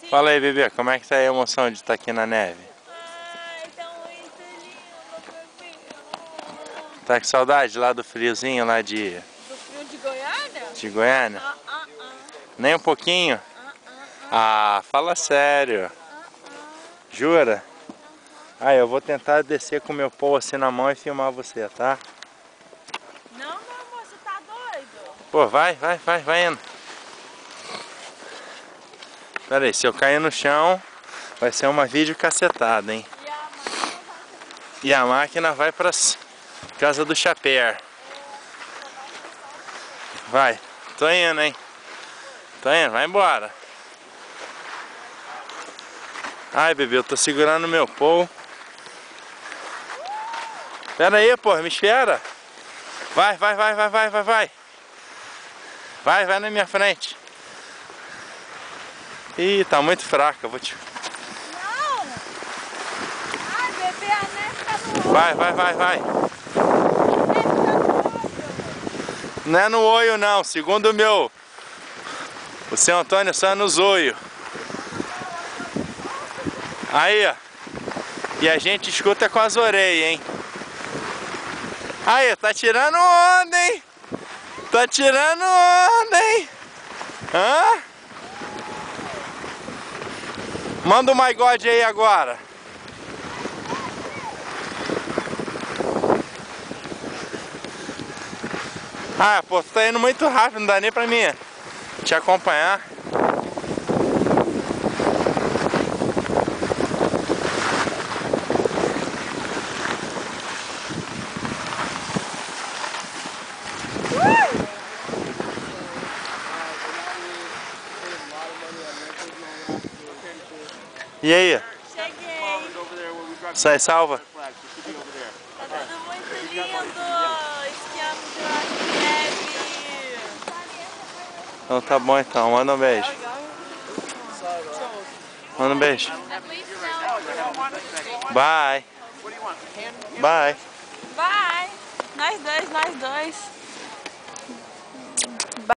Sim. Fala aí, bebê, como é que tá a emoção de estar aqui na neve? Ai, tá muito lindo, bebê. Tá com saudade lá do friozinho lá de Do frio de Goiânia? Goiânia? Nem um pouquinho? Ah, fala sério. Jura? Ah, eu vou tentar descer com meu pão assim na mão e filmar você, tá? Não, meu amor, você tá doido? Pô, vai indo. Pera aí, se eu cair no chão, vai ser uma videocacetada, hein? E a máquina vai pra casa do chapéu. Vai, tô indo, hein? Tô indo, vai embora. Ai, bebê, eu tô segurando meu pão. Pera aí, pô, me espera. Vai. Vai na minha frente. Ih, tá muito fraca, eu vou te... Não! Ai, bebê, a neve tá no olho. Vai. A neve tá no olho. Não é no olho não, segundo o seu Antônio só é no zoio. Aí, ó. E a gente escuta com as orelhas, hein? Aí, tá tirando onda, hein? Tá tirando onda, hein? Hã? Manda o My God aí agora. Ah, pô, tu tá indo muito rápido, não dá nem pra mim te acompanhar. E aí? Cheguei. Sai salva? Tá tudo muito lindo. Esquiando de neve. Então tá bom então, manda um beijo. Manda um beijo. Bye. Vai. Nós dois.